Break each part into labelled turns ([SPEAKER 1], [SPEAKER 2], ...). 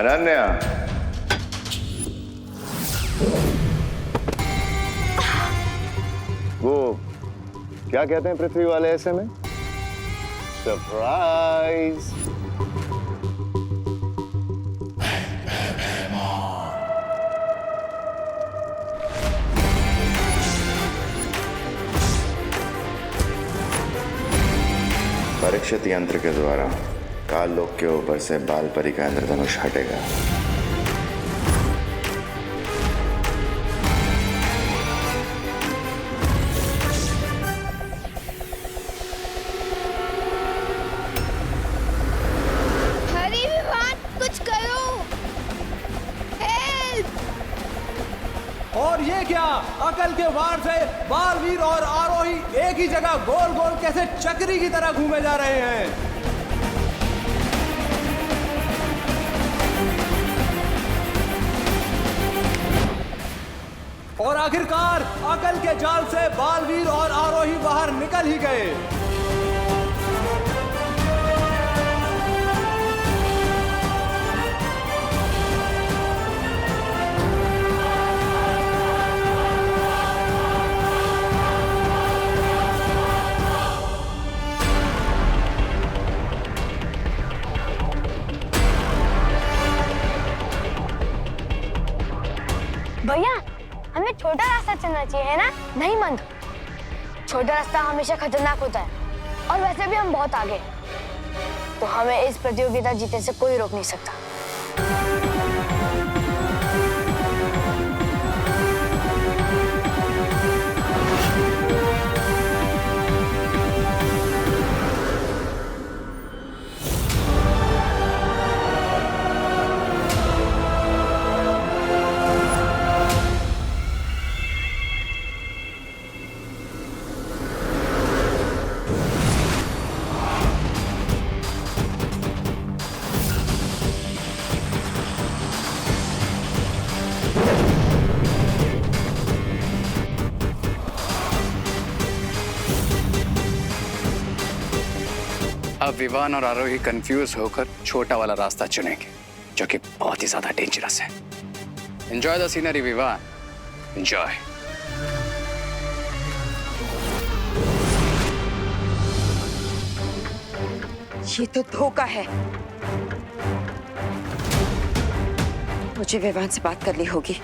[SPEAKER 1] अनन्या, वो क्या कहते हैं पृथ्वी वाले ऐसे में? सरप्राइज। परीक्षित यंत्र के द्वारा काल लोक के ऊपर से बाल परी का इंद्रधनुष हटेगा।
[SPEAKER 2] हरी विवान, कुछ करो। हेल्प!
[SPEAKER 3] और ये क्या, अकल के वार से बालवीर और आरोही एक ही जगह गोल गोल कैसे चक्री की तरह घूमे जा रहे हैं। और आखिरकार अकल के जाल से बालवीर और आरोही बाहर निकल ही गए।
[SPEAKER 2] भैया, हमें छोटा रास्ता चलना चाहिए, है ना? नहीं मंद, छोटा रास्ता हमेशा खतरनाक होता है और वैसे भी हम बहुत आगे, तो हमें इस प्रतियोगिता जीतने से कोई रोक नहीं सकता।
[SPEAKER 4] अब विवान और आरोही कंफ्यूज होकर छोटा वाला रास्ता चुनेंगे, जो कि बहुत ही ज्यादा डेंजरस है। Enjoy the scenery Vivaan, enjoy.
[SPEAKER 5] ये तो धोखा है। मुझे विवान से बात करनी होगी।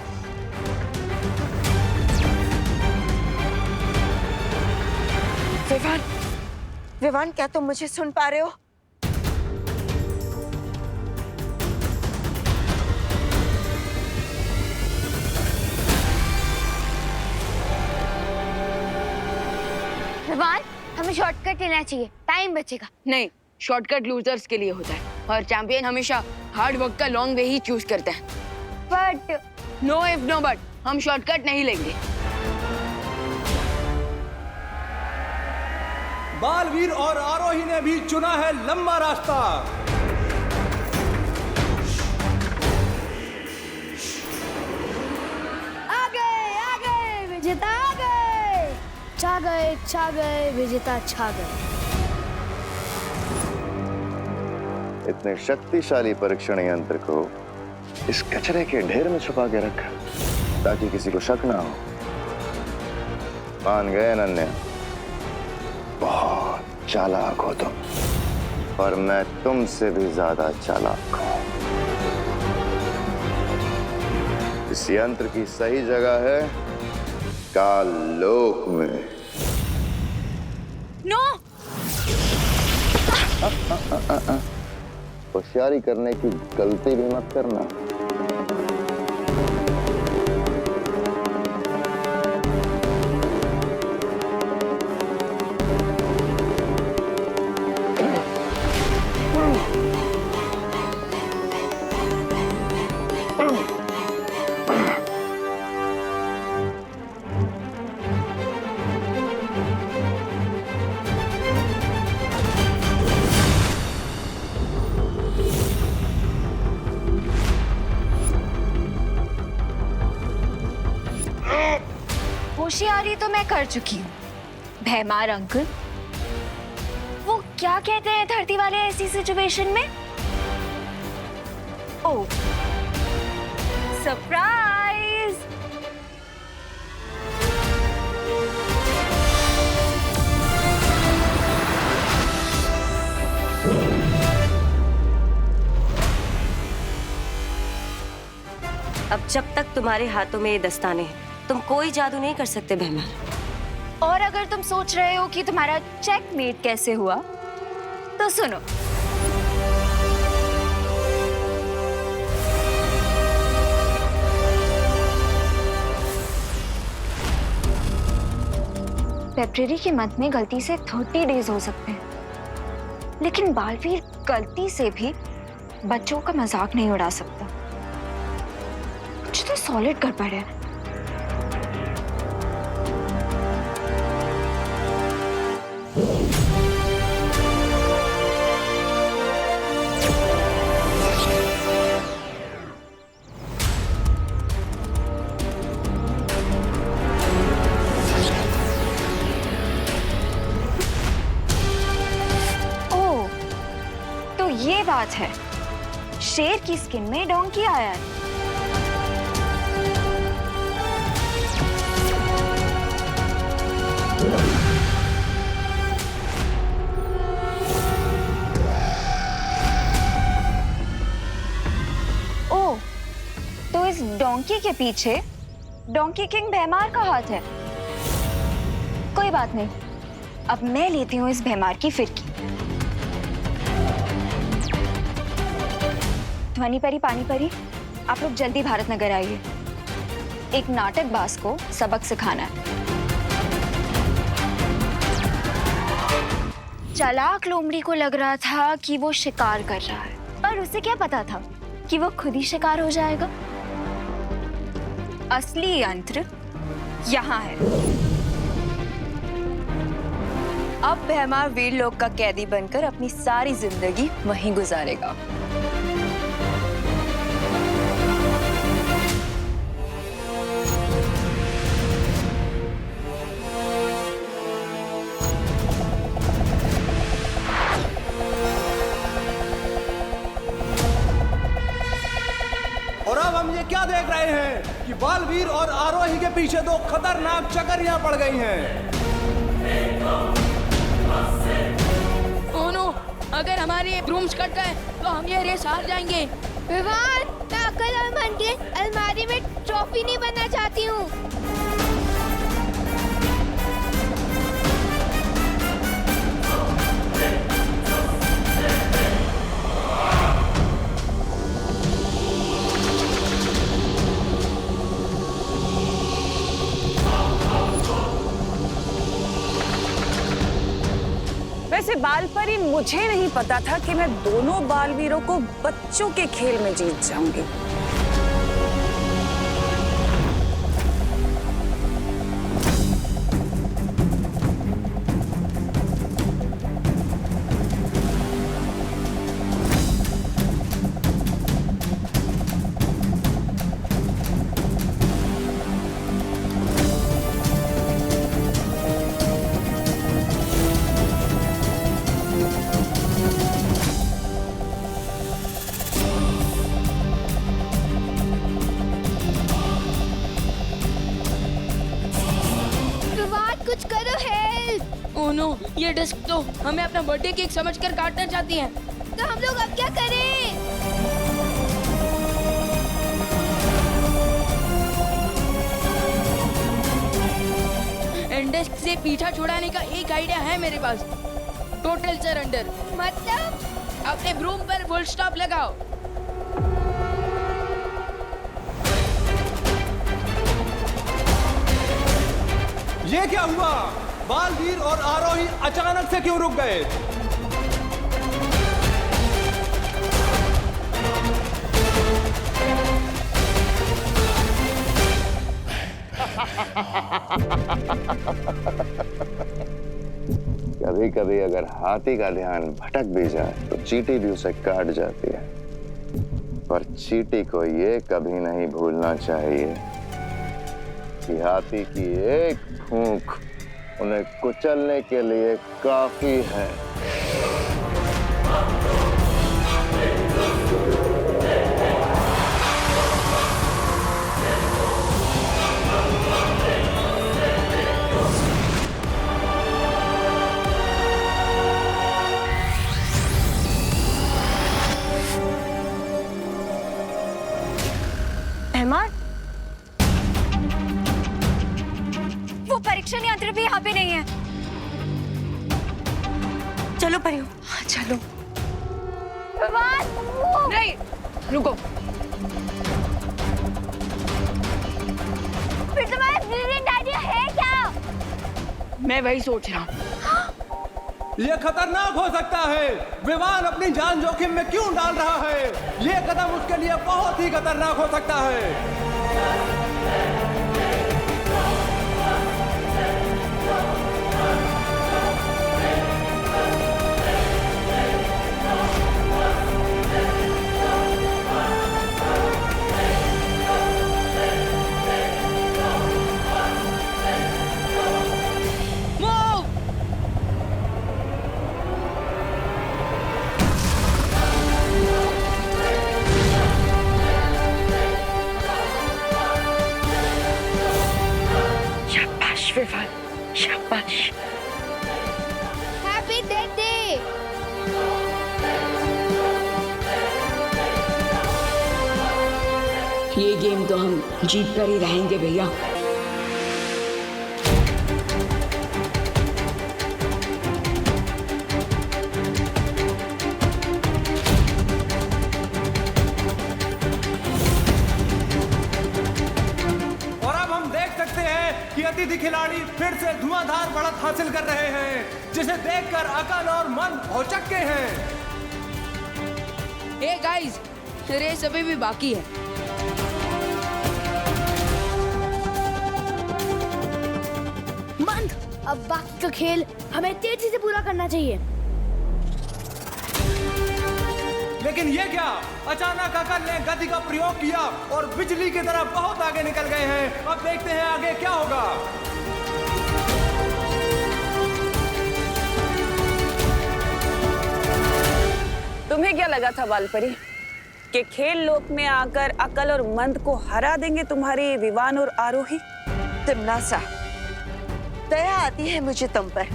[SPEAKER 5] विवान, विवान, क्या तुम मुझे सुन पा रहे हो?
[SPEAKER 2] विवान, हमें शॉर्टकट लेना चाहिए, टाइम बचेगा।
[SPEAKER 6] नहीं, शॉर्टकट लूजर्स के लिए होता है और चैंपियन हमेशा हार्ड वर्क का लॉन्ग वे ही चूज करते हैं।
[SPEAKER 2] But
[SPEAKER 6] no if no but, हम शॉर्टकट नहीं लेंगे।
[SPEAKER 3] बालवीर और आरोही ने भी चुना है लंबा रास्ता।
[SPEAKER 2] आगे विजेता आ गए, छा गए विजेता, छा गए।
[SPEAKER 1] इतने शक्तिशाली परीक्षण यंत्र को इस कचरे के ढेर में छुपा के रखा ताकि किसी को शक ना हो। मान गए अनन्या, बहुत चालाक हो तुम, और मैं तुमसे भी ज्यादा चालाक हूं। इस यंत्र की सही जगह है काल लोक में।
[SPEAKER 6] नो!
[SPEAKER 1] होशियारी करने की गलती भी मत करना।
[SPEAKER 7] होशियारी तो मैं कर चुकी हूँ। भैमार अंकल, वो क्या कहते हैं धरती वाले ऐसी सिचुएशन में? ओ, सरप्राइज!
[SPEAKER 8] अब जब तक तुम्हारे हाथों में ये दस्ताने हैं, तुम कोई जादू नहीं कर सकते भैमार।
[SPEAKER 7] और अगर तुम सोच रहे हो कि तुम्हारा चेकमेट कैसे हुआ, तो सुनो। फेब्रुअरी के मंथ में गलती से 30 डेज हो सकते हैं, लेकिन बालवीर गलती से भी बच्चों का मजाक नहीं उड़ा सकता। कुछ तो सॉलिड गड़बड़ है। ओह, तो ये बात है, शेर की स्किन में डोंकी आया है। ओह, तो इस डोंकी के पीछे डोंकी किंग भैमार का हाथ है। कोई बात नहीं, अब मैं लेती हूँ इस भैमार की फिरकी। ध्वनि परी, पानी परी, आप लोग जल्दी भारत नगर आइए। एक नाटक बाज को सबक सिखाना है। चालाक लोमड़ी को लग रहा था कि वो शिकार कर रहा है, और उसे क्या पता था कि वो खुद ही शिकार हो जाएगा। असली यंत्र यहाँ है। अब भैमार वीर लोक का कैदी बनकर अपनी सारी जिंदगी वहीं गुजारेगा।
[SPEAKER 3] और अब हम ये क्या देख रहे हैं कि बालवीर और आरोही के पीछे दो खतरनाक चकरियां पड़ गई हैं।
[SPEAKER 6] ओह नो, अगर हमारे ब्रूम्स कट गए तो हम ये रेस हार जाएंगे।
[SPEAKER 2] विवान, मैं अक्ल मन के अलमारी में ट्रॉफी नहीं बनना चाहती हूँ।
[SPEAKER 5] वैसे बालपरी, मुझे नहीं पता था कि मैं दोनों बालवीरों को बच्चों के खेल में जीत जाऊंगी।
[SPEAKER 2] कुछ करो, हेल्प।
[SPEAKER 6] ओह नो, ये डिस्क तो हमें अपना बर्थडे केक समझकर काटना चाहती है।
[SPEAKER 2] तो हम लोग अब क्या करें?
[SPEAKER 6] डिस्क से पीछा छुड़ाने का एक आइडिया है मेरे पास। Total surrender.
[SPEAKER 2] मतलब?
[SPEAKER 6] अपने ब्रूम पर फुल स्टॉप लगाओ।
[SPEAKER 3] ये क्या हुआ? बालवीर और आरोही अचानक से क्यों रुक गए?
[SPEAKER 1] कभी कभी अगर हाथी का ध्यान भटक भी जाए तो चींटी भी उसे काट जाती है, पर चींटी को ये कभी नहीं भूलना चाहिए कि हाथी की एक फूंक उन्हें कुचलने के लिए काफी है।
[SPEAKER 7] परीक्षण यंत्र भी यहाँ पे नहीं है।
[SPEAKER 8] चलो परियों।
[SPEAKER 7] हाँ, चलो।
[SPEAKER 6] नहीं, रुको।
[SPEAKER 2] फिर तुम्हारा ब्रिलियंट आइडिया है क्या?
[SPEAKER 6] मैं वही सोच रहा हूँ।
[SPEAKER 3] ये खतरनाक हो सकता है। विवान अपनी जान जोखिम में क्यों डाल रहा है? ये कदम उसके लिए बहुत ही खतरनाक हो सकता है।
[SPEAKER 6] शाबाश विवान, शाबाश।
[SPEAKER 2] Happy death day.
[SPEAKER 6] ये गेम तो हम जीत कर ही रहेंगे भैया।
[SPEAKER 3] और अब हम देख सकते हैं कि अतिथि खिलाड़ी फिर से धुआंधार बढ़त हासिल कर रहे हैं, जिसे देखकर अकल और मन भौचक्के हैं।
[SPEAKER 6] ए गाइस, रेस अभी भी बाकी है।
[SPEAKER 2] मंद, अब बाकी का खेल हमें तेजी से पूरा करना चाहिए।
[SPEAKER 3] लेकिन ये क्या? अचानक अकल ने गति का प्रयोग किया और बिजली की तरह बहुत आगे निकल गए हैं। अब देखते हैं आगे क्या होगा।
[SPEAKER 5] तुम्हें क्या लगा था बालपरी कि खेल लोक में आकर अकल और मंद को हरा देंगे तुम्हारी विवान और आरोही?
[SPEAKER 9] तिमनासा, दया आती है मुझे तुम पर।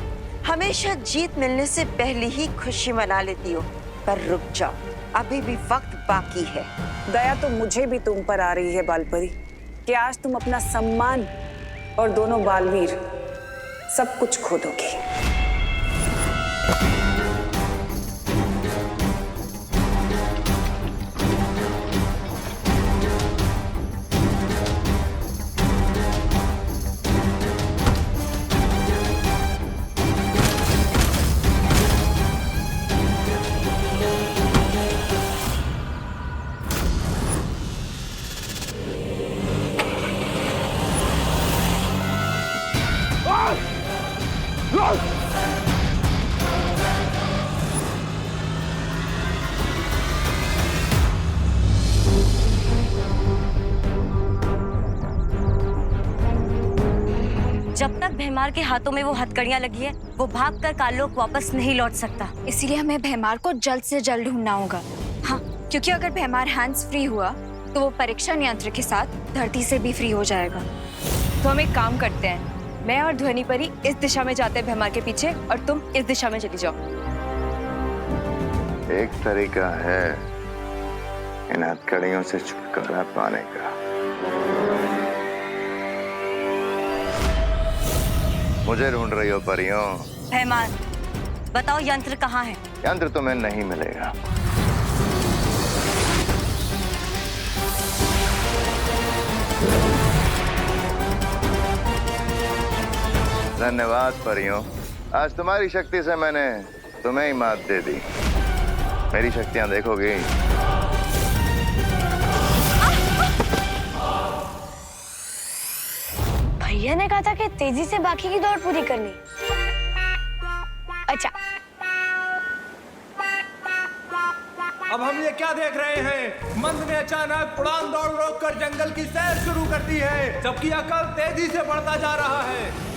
[SPEAKER 9] हमेशा जीत मिलने से पहले ही खुशी मना लेती हो, पर रुक जाओ, अभी भी वक्त बाकी है।
[SPEAKER 5] दया तो मुझे भी तुम पर आ रही है बालपरी कि आज तुम अपना सम्मान और दोनों बालवीर सब कुछ खो दोगी।
[SPEAKER 8] जब तक भैमार के हाथों में वो हथकड़ियां लगी है, वो भागकर काललोक वापस नहीं लौट सकता।
[SPEAKER 7] इसीलिए हमें भैमार को जल्द से जल्द ढूंढना होगा। हाँ, क्योंकि अगर भैमार हैंड्स फ्री हुआ तो वो परीक्षण यंत्र के साथ धरती से भी फ्री हो जाएगा।
[SPEAKER 10] तो हम एक काम करते हैं, मैं और ध्वनि परी इस दिशा में जाते हैं भैमार के पीछे और तुम इस दिशा में चली जाओ।
[SPEAKER 1] एक तरीका है इन हथकड़ियों से छुटकारा पाने का। मुझे ढूंढ रही हो परियों?
[SPEAKER 8] भैमार, बताओ यंत्र कहाँ है?
[SPEAKER 1] यंत्र तुम्हें नहीं मिलेगा। धन्यवाद परियों, आज तुम्हारी शक्ति से मैंने तुम्हें ही मात दे दी। मेरी शक्तियां देखोगी।
[SPEAKER 2] भैया ने कहा था कि तेजी से बाकी की दौड़ पूरी करनी। अच्छा,
[SPEAKER 3] अब हम ये क्या देख रहे हैं? मंद ने अचानक उड़ान दौड़ रोककर जंगल की सैर शुरू कर दी है, जबकि अकल तेजी से बढ़ता जा रहा है।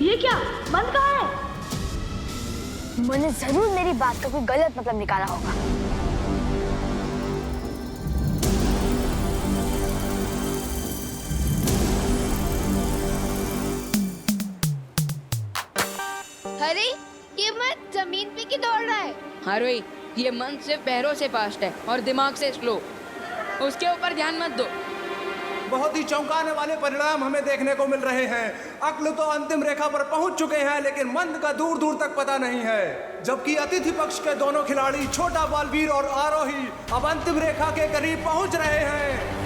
[SPEAKER 2] ये क्या? मंद कहाँ है? मैंने जरूर मेरी बात का कोई गलत मतलब निकाला होगा।
[SPEAKER 11] अरे ये मत जमीन पे की दौड़ रहा है।
[SPEAKER 6] हाँ रोही, ये मन सिर्फ पैरों से फास्ट है और दिमाग से स्लो। उसके ऊपर ध्यान मत दो।
[SPEAKER 3] बहुत ही चौंकाने वाले परिणाम हमें देखने को मिल रहे हैं। अक्ल तो अंतिम रेखा पर पहुंच चुके हैं, लेकिन मंद का दूर दूर तक पता नहीं है। जबकि अतिथि पक्ष के दोनों खिलाड़ी छोटा बालवीर और आरोही अब अंतिम रेखा के करीब पहुंच रहे हैं।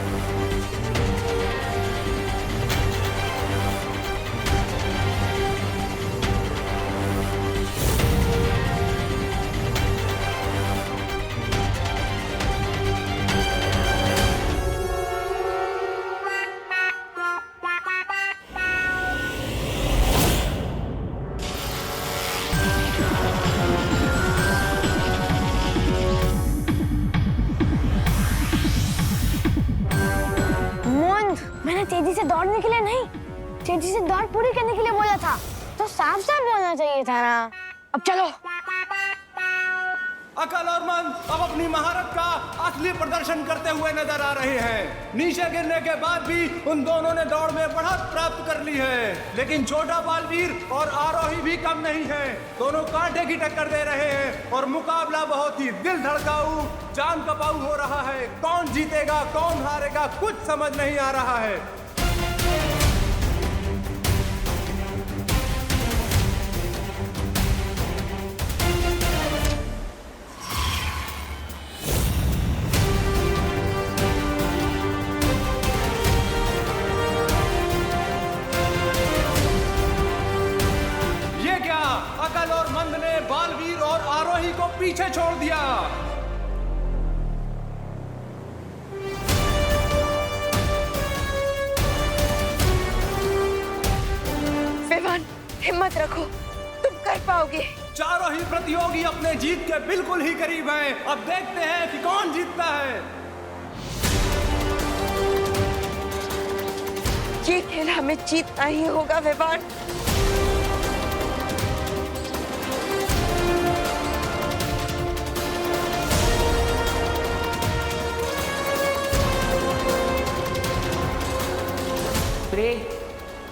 [SPEAKER 2] मैंने तेजी से दौड़ने के लिए नहीं, तेजी से दौड़ पूरी करने के लिए बोला था, तो साफ साफ बोलना चाहिए था ना। अब चलो।
[SPEAKER 3] अकल और मन अब अपनी महारत का असली प्रदर्शन करते हुए नजर आ रहे हैं। नीचे गिरने के बाद भी उन दोनों ने दौड़ में बढ़त प्राप्त कर ली है, लेकिन छोटा बालवीर और आरोही भी कम नहीं है। दोनों कांटे की टक्कर दे रहे हैं और मुकाबला बहुत ही दिल धड़काऊ, जान कपाऊ हो रहा है। कौन जीतेगा कौन हारेगा कुछ समझ नहीं आ रहा है। अकल और मंद ने बालवीर और आरोही को पीछे छोड़ दिया।
[SPEAKER 10] विवान, हिम्मत रखो, तुम कर पाओगे।
[SPEAKER 3] चारों ही प्रतियोगी अपने जीत के बिल्कुल ही करीब हैं। अब देखते हैं कि कौन जीतता है।
[SPEAKER 9] ये खेल हमें जीतना ही होगा विवान।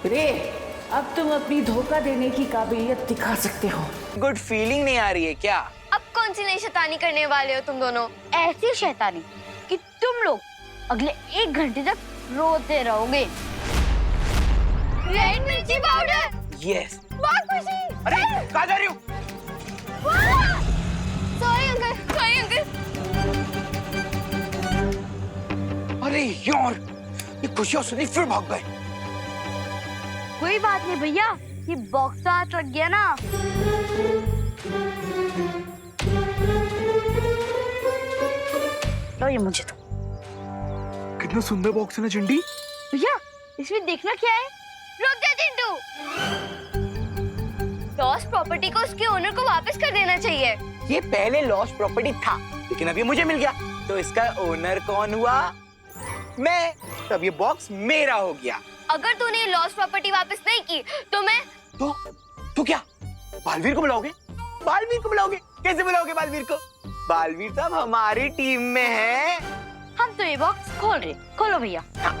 [SPEAKER 12] रे, अब तुम अपनी धोखा देने की काबिलियत दिखा सकते हो।
[SPEAKER 13] गुड फीलिंग नहीं आ रही है क्या?
[SPEAKER 2] अब कौन सी नई शैतानी करने वाले हो तुम दोनों? ऐसी शैतानी कि तुम लोग अगले 1 घंटे तक रोते रहोगे। रेड मिर्ची पाउडर।
[SPEAKER 13] यस।
[SPEAKER 2] बहुत खुशी।
[SPEAKER 13] अरे कहाँ जा रही हो?
[SPEAKER 2] Sorry uncle, sorry uncle.
[SPEAKER 13] अरे यार, ये खुशियाँ सुनी फिर भाग गए।
[SPEAKER 2] कोई बात नहीं भैया, ये बॉक्स तो हाथ रख गया ना। लो ये मुझे तो।
[SPEAKER 13] कितना सुंदर बॉक्स है ना चिंटी।
[SPEAKER 2] भैया इसमें देखना क्या है? रुक जा चिंटू। लॉस्ट प्रॉपर्टी को उसके ओनर को वापस कर देना चाहिए।
[SPEAKER 13] ये पहले लॉस्ट प्रॉपर्टी था, लेकिन अभी मुझे मिल गया, तो इसका ओनर कौन हुआ? मैं। तब ये बॉक्स मेरा हो गया।
[SPEAKER 2] अगर तूने लॉस्ट प्रॉपर्टी वापस नहीं की तो मैं
[SPEAKER 13] तो क्या बालवीर को बुलाओगे? बालवीर को बुलाओगे? कैसे बुलाओगे बालवीर को? बालवीर तो अब हमारी टीम में है।
[SPEAKER 2] हम तो ये बॉक्स खोल रहे। खोलो भैया।
[SPEAKER 13] हाँ।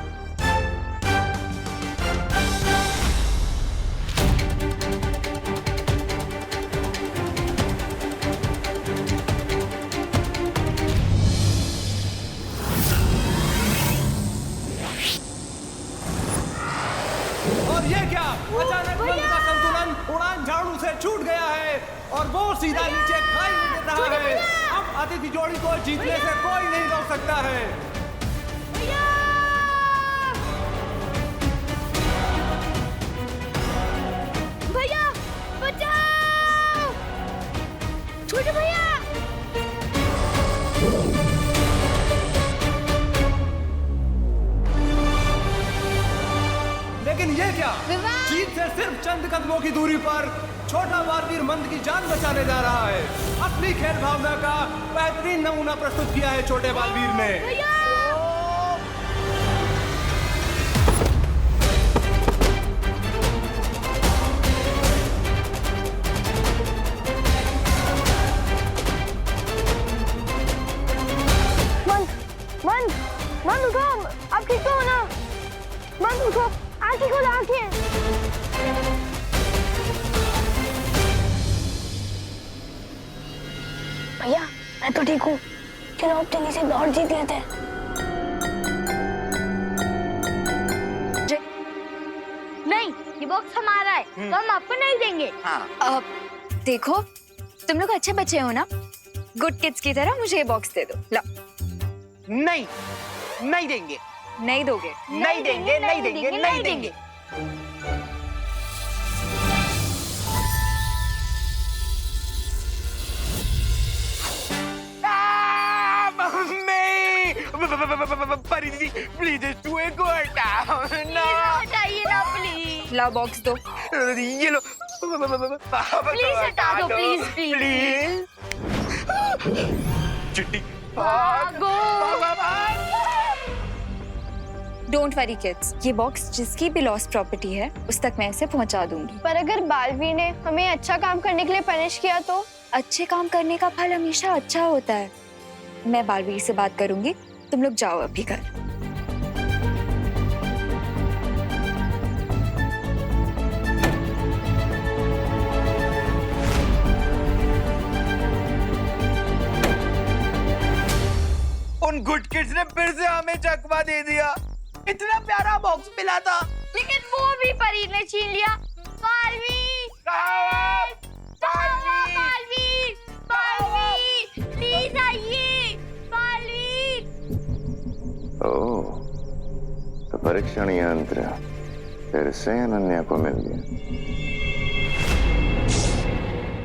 [SPEAKER 3] और ये क्या, अचानक मंद का संतुलन उड़ान झाड़ू से छूट गया है और वो सीधा नीचे खाई में गिर रहा है। अब अतिथि जोड़ी को जीतने से कोई नहीं रोक सकता है।
[SPEAKER 2] भैया बचाओ, छोटे भैया।
[SPEAKER 3] लेकिन ये क्या, जीत से सिर्फ चंद कदमों की दूरी पर छोटा बालवीर मंद की जान बचाने जा रहा है। अपनी खेल भावना का बेहतरीन नमूना प्रस्तुत किया है छोटे बालवीर ने।
[SPEAKER 2] मंद उठो, आप ठीक तो हो ना? मंद उठो, आंखें खोलो, आंखें। भैया मैं तो ठीक हूँ, चलो अब जल्दी से दौड़ जीत लेते हैं।
[SPEAKER 11] तो हम आपको नहीं देंगे।
[SPEAKER 13] हाँ।
[SPEAKER 10] देखो तुम लोग अच्छे बच्चे हो ना, गुड किड्स की तरह मुझे ये बॉक्स दे दो। ला।
[SPEAKER 13] नहीं, नहीं देंगे,
[SPEAKER 10] नहीं दोगे?
[SPEAKER 13] नहीं देंगे, नहीं देंगे, नहीं देंगे। परी दीदी प्लीज चूहे को हटाओ ना,
[SPEAKER 11] हटाइए ना प्लीज।
[SPEAKER 10] ला बॉक्स दो।
[SPEAKER 13] ये लो
[SPEAKER 11] प्लीज हटा दो, प्लीज प्लीज।
[SPEAKER 13] चिट्टी
[SPEAKER 11] भागो।
[SPEAKER 10] डोंट वरी किड्स, ये बॉक्स जिसकी भी लॉस्ट प्रॉपर्टी है उस तक मैं इसे पहुंचा दूंगी।
[SPEAKER 2] पर अगर बालवीर ने हमें अच्छा काम करने के लिए पनिश किया तो?
[SPEAKER 10] अच्छे काम करने का फल हमेशा अच्छा होता है। मैं बालवीर से बात करूंगी, तुम लोग जाओ अभी घर।
[SPEAKER 13] उन गुड किड्स ने फिर से हमें चकमा दे दिया। इतना प्यारा बॉक्स मिला था,
[SPEAKER 11] लेकिन वो भी परी ने छीन लिया। बालवीर, बालवीर, बालवीर, प्लीज आइए। बालवीर।
[SPEAKER 1] ओह, तो परीक्षण यंत्र फिर से अनन्या को मिल गया।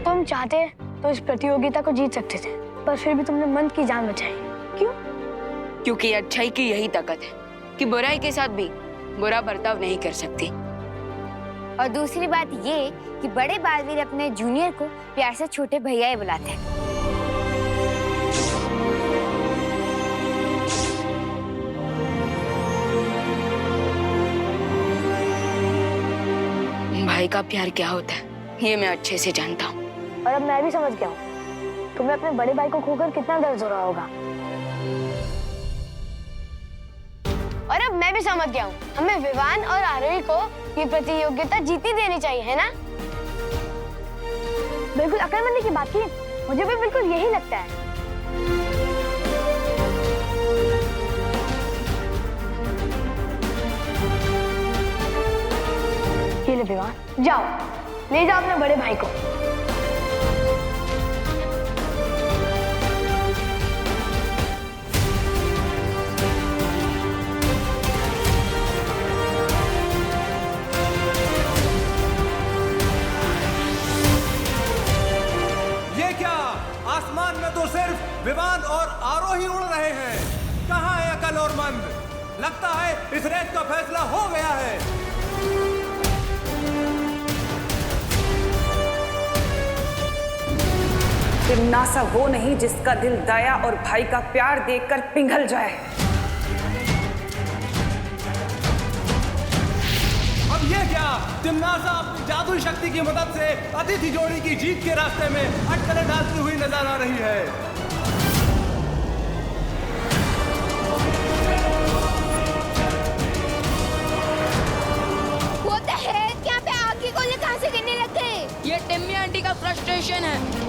[SPEAKER 2] तुम चाहते तो इस प्रतियोगिता को जीत सकते थे, पर फिर भी तुमने मंद की जान बचाई। क्यों?
[SPEAKER 6] क्योंकि अच्छाई की यही ताकत है कि बुराई के साथ भी बुरा बर्ताव नहीं कर सकती।
[SPEAKER 8] और दूसरी बात ये कि बड़े बालवीर अपने जूनियर को प्यार से छोटे भैया ही बुलाते हैं।
[SPEAKER 6] भाई का प्यार क्या होता है ये मैं अच्छे से जानता हूँ।
[SPEAKER 2] और अब मैं भी समझ गया हूँ तुम्हें अपने बड़े भाई को खोकर कितना दर्द हो रहा होगा। और अब मैं भी समझ गया हूँ हमें विवान और आरोही को ये प्रतियोगिता जीती देनी चाहिए, है ना? बिल्कुल अकलमंदी की बात की, मुझे भी बिल्कुल यही लगता है। ये ले विवान, जाओ ले जाओ अपने बड़े भाई को।
[SPEAKER 3] आसमान में तो सिर्फ विवान और आरोही उड़ रहे हैं। कहाँ है अकल और मन? लगता है इस रेस का फैसला हो गया है।
[SPEAKER 5] तिम्नासा वो नहीं जिसका दिल दया और भाई का प्यार देखकर पिघल जाए।
[SPEAKER 3] अब ये क्या? तिम्नासा अपनी जादुई शक्ति की मदद से अतिथि जोड़ी की जीत के रास्ते में अटकलें डालती हुई नजर आ रही है।
[SPEAKER 11] वो तो है, यहाँ पे आग के गोले कहाँ से गिरने लग गए?
[SPEAKER 6] ये टिम्मी आंटी का फ्रस्ट्रेशन है।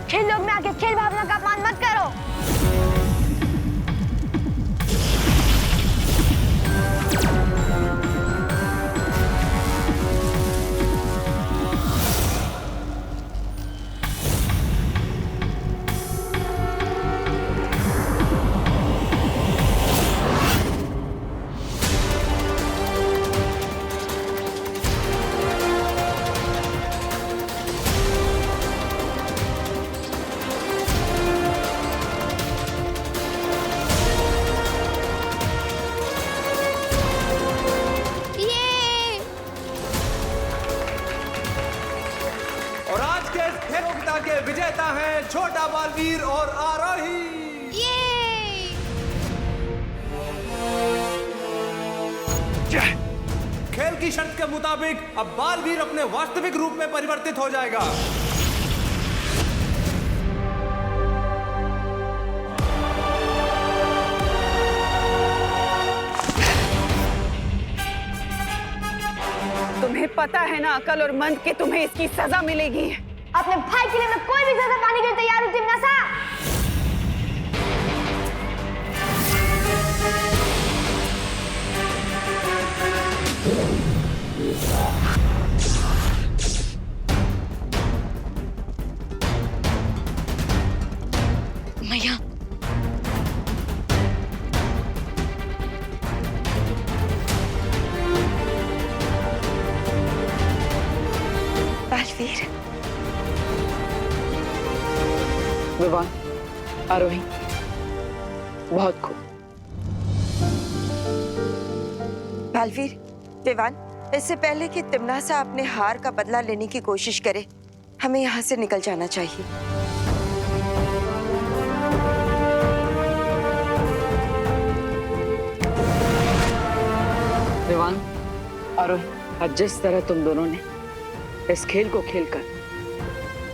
[SPEAKER 2] खेल लोग में आके खेल भावना का अपमान मत करो।
[SPEAKER 3] के विजेता हैं छोटा बालवीर और आरोही। खेल की शर्त के मुताबिक अब बालवीर अपने वास्तविक रूप में परिवर्तित हो जाएगा।
[SPEAKER 5] पता है ना अकल और मंद कि तुम्हें इसकी सजा मिलेगी।
[SPEAKER 2] अपने भाई के लिए मैं कोई भी सजा पाने के लिए तैयार हूँ तिमनासा।
[SPEAKER 6] मैया
[SPEAKER 9] बालवीर,
[SPEAKER 5] विवान, आरोही, बहुत खूब।
[SPEAKER 9] बालवीर, विवान, इससे पहले कि तिमनासा अपने हार का बदला लेने की कोशिश करे, हमें यहाँ से निकल जाना चाहिए।
[SPEAKER 5] विवान, आरोही, आज जिस तरह तुम दोनों ने इस खेल को खेलकर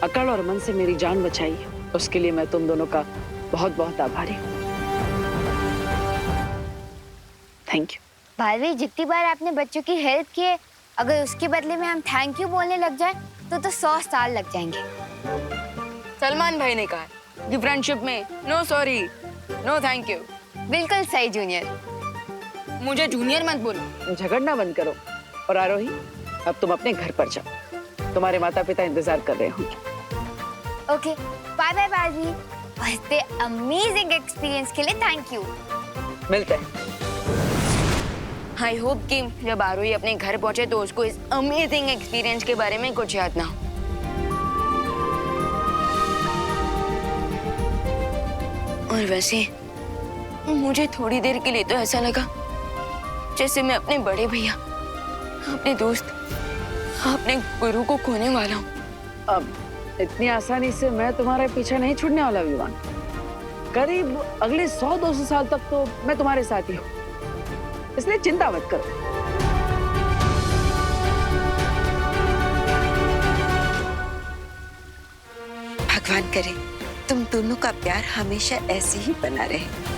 [SPEAKER 5] अकड़ और मन से मेरी जान बचाई है, उसके लिए मैं तुम दोनों का बहुत बहुत आभारी हूँ। Thank you.
[SPEAKER 2] भाई जितनी बार आपने बच्चों की हेल्प की है, अगर उसके बदले में हम थैंक यू बोलने लग जाए तो 100 साल लग जाएंगे।
[SPEAKER 6] सलमान भाई ने कहा कि फ्रेंडशिप में no sorry no thank you. बिल्कुल सही जूनियर। मुझे जूनियर मत बोलो।
[SPEAKER 5] झगड़ना बंद करो और आरोही, अब तुम अपने घर पर जाओ, तुम्हारे माता पिता इंतजार कर रहे होंगे।
[SPEAKER 2] ओके, बाय बाय बालवीर, और इतने अमेजिंग एक्सपीरियंस के लिए थैंक यू।
[SPEAKER 5] मिलते हैं।
[SPEAKER 6] आई होप कि जब आरोही अपने घर पहुंचे तो उसको इस अमेजिंग एक्सपीरियंस के बारे में कुछ याद ना हो। और वैसे मुझे थोड़ी देर के लिए तो ऐसा लगा जैसे मैं अपने बड़े भैया, अपने दोस्त, अपने गुरु को खोने वाला हूँ।
[SPEAKER 5] अब इतनी आसानी से मैं तुम्हारे पीछे नहीं छूटने वाला विवान। करीब अगले 100-200 साल तक तो मैं तुम्हारे साथ ही हूँ, इसलिए चिंता मत करो।
[SPEAKER 9] भगवान करे तुम दोनों का प्यार हमेशा ऐसे ही बना रहे।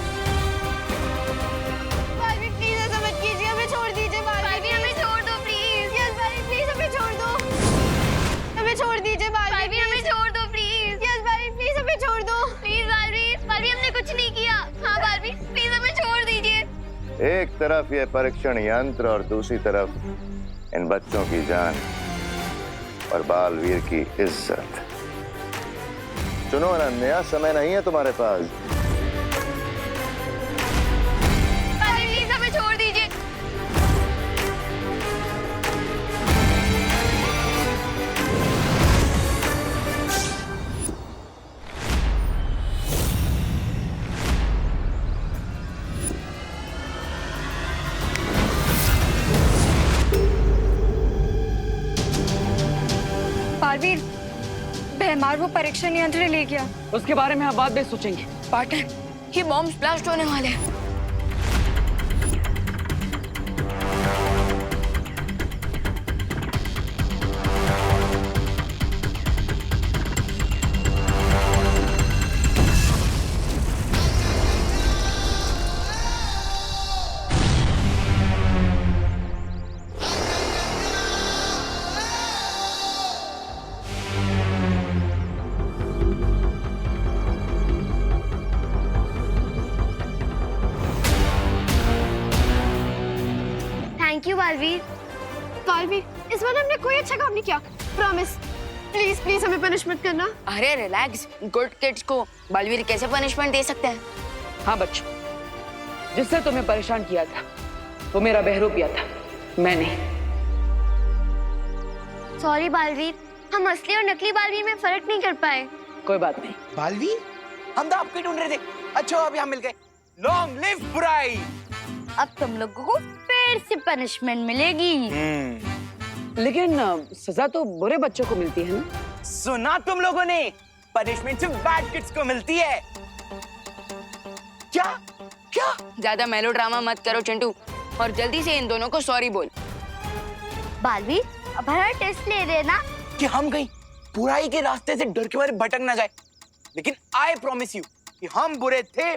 [SPEAKER 1] एक तरफ ये परीक्षण यंत्र और दूसरी तरफ इन बच्चों की जान और बालवीर की इज्जत। चुनो अनन्या, समय नहीं है तुम्हारे पास।
[SPEAKER 11] प्लीज हमें छोड़ दीजिए।
[SPEAKER 10] बालवीर, भैमार वो परीक्षण यंत्र ले गया।
[SPEAKER 5] उसके बारे में हम बाद में सोचेंगे।
[SPEAKER 6] पार्टनर, ये बॉम्ब ब्लास्ट होने वाले हैं।
[SPEAKER 2] Thank you Baalveer. बालवीर, इस बार हमने कोई अच्छा काम नहीं किया, प्रॉमिस। प्लीज प्लीज हमें पनिश मत करना।
[SPEAKER 6] अरे रिलैक्स, गुड किड्स को बालवीर कैसे पनिशमेंट दे सकते हैं?
[SPEAKER 5] हाँ बच्चों, जिससे तुम्हें परेशान किया था वो मेरा बहरूपिया था, मैं नहीं।
[SPEAKER 2] सॉरी बालवीर, हम असली और नकली बालवीर में फर्क नहीं कर पाए।
[SPEAKER 5] कोई बात नहीं।
[SPEAKER 13] बालवीर, हम तो आपको ही ढूंढ रहे थे। अच्छा अभी हम मिल गए। लॉन्ग लिव बुराई।
[SPEAKER 11] अब तुम लोगों को फिर से पनिशमेंट मिलेगी।
[SPEAKER 5] लेकिन सजा तो बुरे बच्चों को मिलती है ना?
[SPEAKER 13] सुना तुम लोगों ने, पनिशमेंट सिर्फ बैड किड्स को मिलती है। क्या क्या?
[SPEAKER 6] ज्यादा मेलोड्रामा मत करो चिंटू, और जल्दी से इन दोनों को सॉरी बोल।
[SPEAKER 2] बालवीर, अब हमारा टेस्ट ले रहे ना
[SPEAKER 13] कि हम कहीं बुराई के रास्ते से डर के मारे भटक ना जाए। लेकिन आई प्रॉमिस यू कि हम बुरे थे,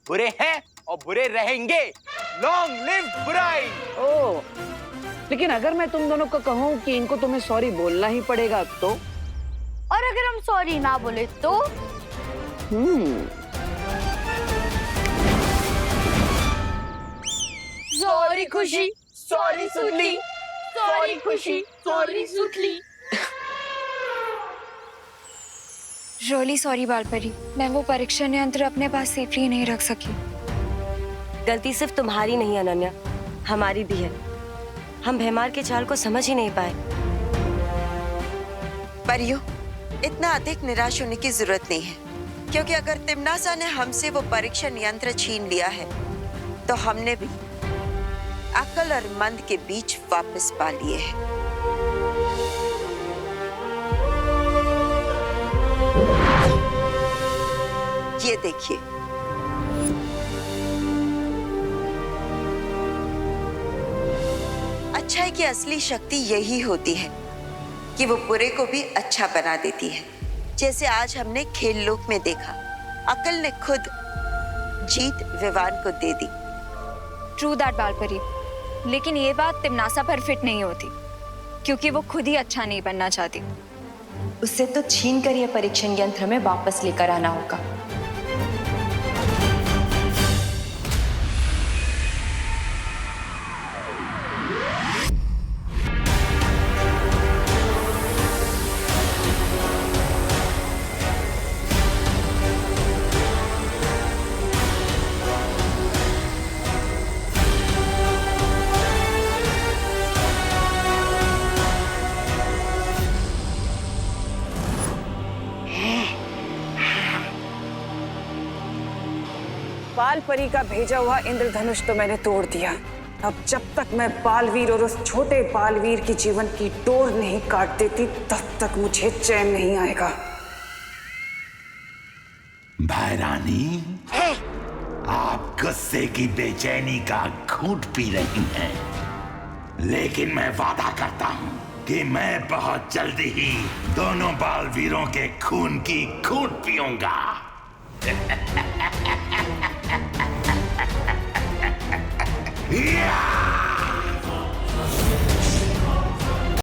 [SPEAKER 13] बुरे हैं और बुरे रहेंगे। लॉन्ग लिव बुराई।
[SPEAKER 5] ओह, लेकिन अगर मैं तुम दोनों को कहूँ कि इनको तुम्हें सॉरी बोलना ही पड़ेगा तो?
[SPEAKER 11] और अगर हम सॉरी ना बोले तो? सॉरी खुशी, सॉरी सुतली, सॉरी खुशी, सॉरी सुतली।
[SPEAKER 7] रियली सॉरी बालपरी, मैं वो परीक्षण यंत्र अपने पास सेफली नहीं रख सकी।
[SPEAKER 8] गलती सिर्फ तुम्हारी नहीं अनन्या, हमारी भी है। हम भैमार के चाल को समझ ही नहीं पाए।
[SPEAKER 9] परियों, इतना अधिक निराश होने की जरूरत नहीं है, क्योंकि अगर तिमनासा ने हमसे वो परीक्षण यंत्र छीन लिया है तो हमने भी अकल और मंद के बीच वापस पा लिए हैं। ये देखिए, अच्छाई की असली शक्ति यही होती है कि वो बुरे को भी अच्छा बना देती है। जैसे आज हमने खेल लोक में देखा, अकल ने खुद जीत विवान को दे दी।
[SPEAKER 7] ट्रू दैट बालपरी, लेकिन ये बात तिमनासा पर फिट नहीं होती, क्योंकि वो खुद ही अच्छा नहीं बनना चाहती।
[SPEAKER 10] उससे तो छीन कर यह परीक्षण यंत्र में वापस लेकर आना होगा।
[SPEAKER 5] बालपरी का भेजा हुआ इंद्रधनुष तो मैंने तोड़ दिया। अब जब तक मैं बालवीर और उस छोटे बालवीर की जीवन की डोर नहीं काट देती, तब तक मुझे चैन नहीं आएगा।
[SPEAKER 14] भाई रानी, आप गुस्से की बेचैनी का घूंट पी रही हैं, लेकिन मैं वादा करता हूं कि मैं बहुत जल्दी ही दोनों बालवीरों के खून की घूंट पीऊंगा। Yeah!